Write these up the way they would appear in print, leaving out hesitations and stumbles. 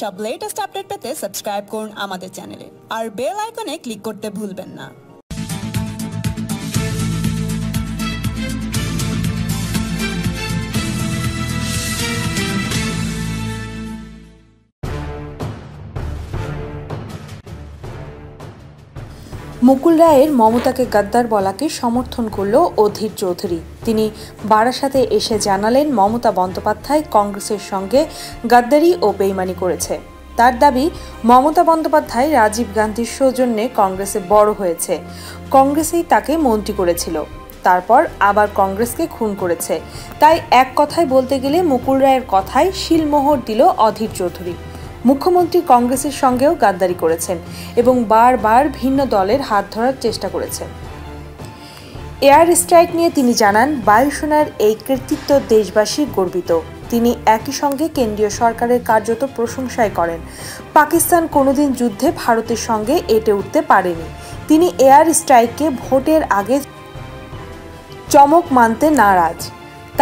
সব latest update পেতে subscribe করুন আমাদের চ্যানেলে আর বেল আইকনে ক্লিক করতে ভুলবেন না। মুকুল রায়ের মমতাকে গাদ্দার বলাকে সমর্থন করল অধীর চৌধুরী। তিনি বারাসাতে এসে জানালেন, মমতা বন্দ্যোপাধ্যায় কংগ্রেসের সঙ্গে গাদ্দারি ও বেইমানি করেছে। তার দাবি, মমতা বন্দ্যোপাধ্যায় রাজীব গান্ধীর সৌজন্যে কংগ্রেসে বড় হয়েছে, কংগ্রেসেই তাকে মন্ত্রী করেছিল, তারপর আবার কংগ্রেসকে খুন করেছে। তাই এক কথায় বলতে গেলে মুকুল রায়ের কথায় শিলমোহর দিল অধীর চৌধুরী। মুখ্যমন্ত্রী কংগ্রেসের সঙ্গেও গাদ্দারি করেছেন এবং বারবার ভিন্ন দলের হাত ধরার চেষ্টা করেছেন। এয়ার স্ট্রাইক নিয়ে তিনি জানান, বায়ুসেনার এই কৃতিত্ব দেশবাসী গর্বিত। তিনি একই সঙ্গে কেন্দ্রীয় সরকারের কার্যত প্রশংসাই করেন। পাকিস্তান কোনোদিন যুদ্ধে ভারতের সঙ্গে এঁটে উঠতে পারেনি। তিনি এয়ার স্ট্রাইককে ভোটের আগে চমক মানতে নারাজ।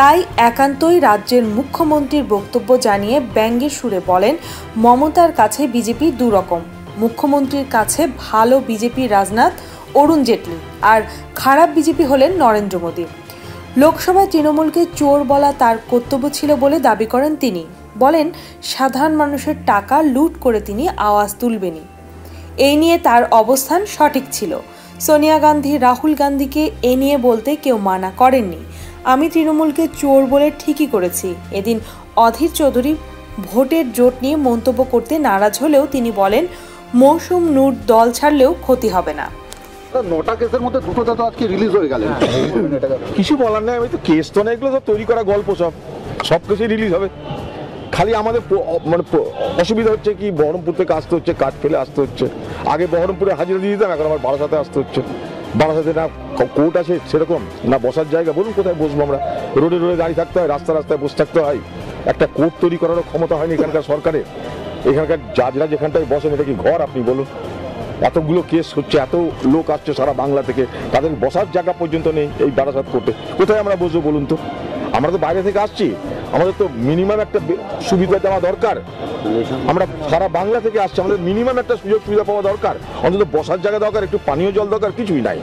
তাই একান্তই রাজ্যের মুখ্যমন্ত্রীর বক্তব্য জানিয়ে ব্যঙ্গের সুরে বলেন, মমতার কাছে বিজেপি দুরকম। মুখ্যমন্ত্রীর কাছে ভালো বিজেপি রাজনাথ অরুণ জেটলি, আর খারাপ বিজেপি হলেন নরেন্দ্র মোদী। লোকসভায় তৃণমূলকে চোর বলা তার কর্তব্য ছিল বলে দাবি করেন তিনি। বলেন, সাধারণ মানুষের টাকা লুট করে তিনি আওয়াজ তুলবেনই। এই নিয়ে তার অবস্থান সঠিক ছিল। সোনিয়া গান্ধী, রাহুল গান্ধীকে এ নিয়ে বলতে কেউ মানা করেননি। আমি তৃণমূলকে চোর বলে ঠিকই করেছি। এদিন অধীর চৌধুরী ভোটের জোট নিয়ে মন্তব্য করতে নারাজ হলেও তিনি বলেন, মৌসুম নূর দল ছাড়লেও ক্ষতি হবে না। 9টা কেসের মধ্যে 2টা তো আজকে রিলিজ হয়ে গেল। কিছু বলার নেই, আমি তো কেস তো না, এগুলো তো তৈরি করা গল্প, সব কিছুই রিলিজ হবে। খালি আমাদের মানে অসুবিধা হচ্ছে কি, বহরমপুর থেকে আসতে হচ্ছে, কাজ ফেলে আসতে হচ্ছে। আগে বহরমপুরে হাজিরা দিয়ে দিতাম, এখন আমার বারাসাতে আসতে হচ্ছে। বারাসাতে না কোর্ট আছে সেরকম, না বসার জায়গা, বলুন কোথায় বসবো আমরা? রোডে রোডে দাঁড়িয়ে থাকতে হয়, রাস্তায় বসে থাকতে হয়। একটা কোর্ট তৈরি করারও ক্ষমতা হয়নি এখানকার সরকারের। এখানকার জাজরা যেখানটায় বসেন, এটা কি ঘর আপনি বলুন? এতগুলো কেস হচ্ছে, এত লোক আসছে সারা বাংলা থেকে, তাদের বসার জায়গা পর্যন্ত নেই এই বারাসাত কোর্টে। কোথায় আমরা বসবো বলুন তো? আমরা তো বাইরে থেকে আসছি, আমাদের তো মিনিমাম একটা সুবিধা দেওয়া দরকার। আমরা সারা বাংলা থেকে আসছি, আমাদের মিনিমাম একটা সুযোগ সুবিধা পাওয়া দরকার, অন্তত বসার জায়গা দরকার, একটু পানীয় জল দরকার, কিছুই নাই।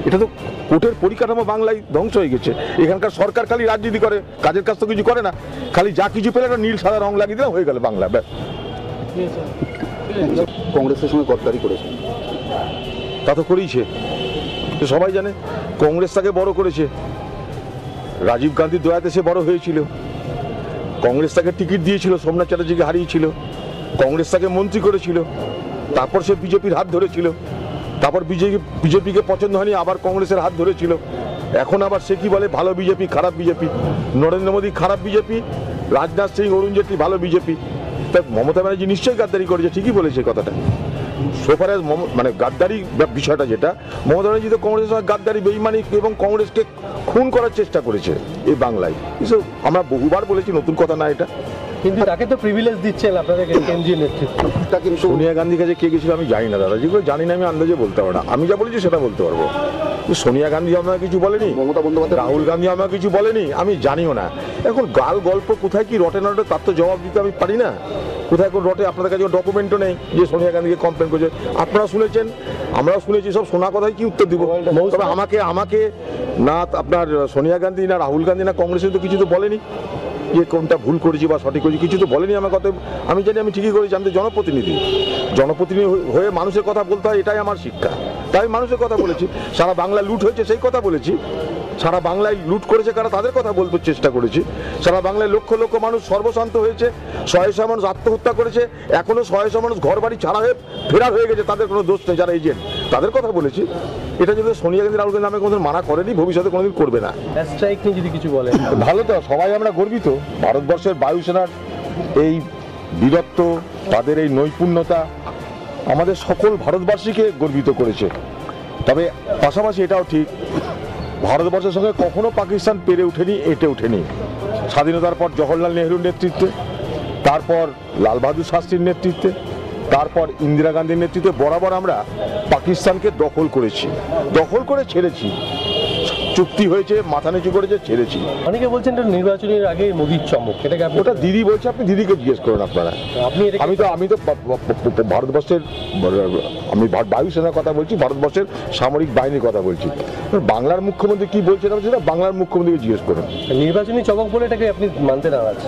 এটা তো কোর্টের পরিকাঠামো বাংলায় ধ্বংস হয়ে গেছে। এখানকার সরকার খালি রাজনীতি করে, কাজের কাজ তো কিছু করে না। খালি যা কিছু পেলে একটা নীল সাদা রং লাগিয়ে দিলে হয়ে গেল বাংলা। কংগ্রেসের সঙ্গে গদ্দারি করেছে, তা তো করেইছে, সবাই জানে। কংগ্রেস তাকে বড় করেছে, রাজীব গান্ধীর দয়াতে সে বড় হয়েছিল। কংগ্রেস তাকে টিকিট দিয়েছিল, সোমনাথ চ্যাটার্জিকে হারিয়েছিল। কংগ্রেস তাকে মন্ত্রী করেছিল, তারপর সে বিজেপির হাত ধরেছিল। তারপর বিজেপিকে পছন্দ হয়নি, আবার কংগ্রেসের হাত ধরেছিল। এখন আবার সে কি বলে, ভালো বিজেপি, খারাপ বিজেপি। নরেন্দ্র মোদী খারাপ বিজেপি, রাজনাথ সিং, অরুণ জেটলি ভালো বিজেপি। তা মমতা ব্যানার্জি নিশ্চয়ই গাদ্দারি করেছে, ঠিকই বলেছে কথাটা। সোফার মানে গাদ্দারি বিষয়টা যেটা, মমতা ব্যানার্জি তো কংগ্রেসের সঙ্গে গাদ্দারি, বেইমানি এবং কংগ্রেসকে খুন করার চেষ্টা করেছে এই বাংলায়। এসব আমরা বহুবার বলেছি, নতুন কথা না এটা। কিন্তু তাকে তো প্রিভিলেজ দিচ্ছেন আপনাদের কেন্দ্রীয় নেতৃত্ব। কিন্তু সোনিয়া গান্ধীর কাছে কে গেছিল আমি জানি না দাদা, যেগুলো জানি না আমি আন্দাজে বলতে পারবো না। আমি যা বলেছি সেটা বলতে পারবো। সোনিয়া গান্ধী আমাকে কিছু বলেনি, মমতা বন্দ্যোপাধ্যায়, রাহুল গান্ধী আমাকে কিছু বলেনি, আমি জানিও না। এখন গাল গল্প কোথায় কি রটে না রটে তার তো জবাব দিতে আমি পারি না। কোথায় কোন রটে, আপনাদের কাছে ডকুমেন্টও নেই যে সোনিয়া গান্ধীকে কমপ্লেন করেছে। আপনারা শুনেছেন, আমরাও শুনেছি, সব শোনা কথায় কি উত্তর দিব? তবে আমাকে না আপনার সোনিয়া গান্ধী, না রাহুল গান্ধী, না কংগ্রেসের তো কিছু তো বলেনি যে কোনটা ভুল করেছি বা সঠিক করেছি, কিছু তো বলেনি আমার কথা। আমি জানি আমি ঠিকই করেছি, আমি তো জনপ্রতিনিধি হয়ে মানুষের কথা বলতে হয়, এটাই আমার শিক্ষা। তাই মানুষের কথা বলেছি। সারা বাংলা লুট হয়েছে সেই কথা বলেছি, সারা বাংলায় লুট করেছে কারা তাদের কথা বলতে চেষ্টা করেছি। সারা বাংলায় লক্ষ লক্ষ মানুষ সর্বশান্ত হয়েছে, শয়ে মানুষ আত্মহত্যা করেছে, এখনো শয়ে মানুষ ঘর বাড়ি ছাড়া হয়ে ফেরার হয়ে গেছে, তাদের কোনো দোষ নেই, যারা এজেন্ট তাদের কথা বলেছি। এটা যদি সোনিয়া গান্ধী, রাহুল গান্ধী নামে কোনোদিন মানা করেনি, ভবিষ্যতে কোনোদিন করবে না। স্ট্রাইক নিয়ে যদি কিছু বলেন ভালো। তো সবাই আমরা গর্বিত, ভারতবর্ষের বায়ুসেনার এই বীরত্ব, তাদের এই নৈপুণ্যতা আমাদের সকল ভারতবাসীকে গর্বিত করেছে। তবে পাশাপাশি এটাও ঠিক, ভারতবর্ষের সঙ্গে কখনো পাকিস্তান পেরে ওঠেনি, এঁটে ওঠেনি। স্বাধীনতার পর জওহরলাল নেহরুর নেতৃত্বে, তারপর লাল বাহাদুর শাস্ত্রীর নেতৃত্বে, তারপর ইন্দিরা গান্ধীর নেতৃত্বে বরাবর আমরা পাকিস্তানকে দখল করেছি, দখল করে ছেড়েছি। চুক্তি হয়েছে, মাথা নিচু করেছে, ছেড়েছি। অনেকে বলছেন এটা নির্বাচনের আগে মোদির চমক, এটাকে আপনি ওটা দিদি বলছে, আপনি দিদিকে জিজ্ঞেস করেন আপনারা। আপনি এটাকে আমি তো ভারতবর্ষের, আমি বায়ুসেনার কথা বলছি, ভারতবর্ষের সামরিক বাহিনীর কথা বলছি। বাংলার মুখ্যমন্ত্রী কি বলছেন আমি সেটা বাংলার মুখ্যমন্ত্রীকে জিজ্ঞেস করুন। নির্বাচনী চমক বলে এটাকে আপনি মানতে নারাজ?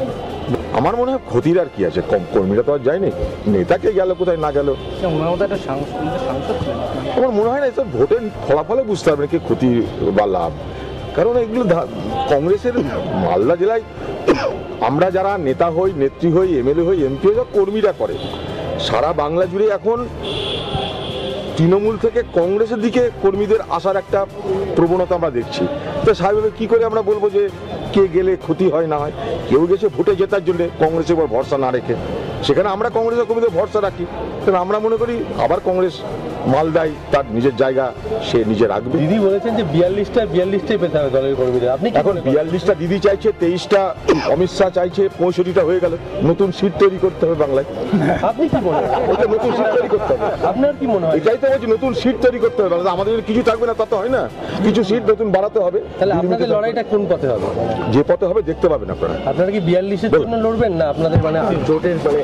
আমার মনে হয় ক্ষতির আর কি আছে, কম কর্মীরা তো আর যায়নি, নেতাকে গেল কোথায় না গেল। আমার মনে হয় না এসব ভোটের ফলাফলে বুঝতে পারবে কি ক্ষতি বা লাভ, কারণ এগুলো কংগ্রেসের মালদা জেলায় আমরা যারা নেতা হই, নেত্রী হই, এমএলএ হই, এমপি হই, কর্মীরা করে। সারা বাংলা জুড়ে এখন তৃণমূল থেকে কংগ্রেসের দিকে কর্মীদের আসার একটা প্রবণতা আমরা দেখছি। তো স্বাভাবিক কি করে আমরা বলবো যে কে গেলে ক্ষতি হয় না হয়? কেউ গেছে ভোটে জেতার জন্য, কংগ্রেসের উপর ভরসা না রেখে, সেখানে আমরা কংগ্রেসের কর্মীদের ভরসা রাখি। কারণ আমরা মনে করি আবার কংগ্রেস মালদায় তার নিজের জায়গা সে নিজে রাখবে। দিদি বলেছেন যে 42টাই পেতে হবে দলের কর্মীদের, আপনি এখন 42টা দিদি চাইছে, 23টা অমিত শাহ চাইছে, 65টা হয়ে গেল, নতুন সিট তৈরি করতে হবে বাংলায়। আপনি কি মনে হয় ওটা নতুন সিট তৈরি করতে হবে। আপনার কি মনে হয়? এটাই তো বলছি, নতুন সিট তৈরি করতে হবে। আমাদের কিছু থাকবে না তা তো হয় না, কিছু সিট নতুন বাড়াতে হবে। তাহলে আপনাদের লড়াইটা কোন পথে হবে? যে পথে হবে দেখতে পাবেন আপনারা। আপনারা কি 42-এর জন্য লড়বেন, না আপনাদের মানে জোটের মানে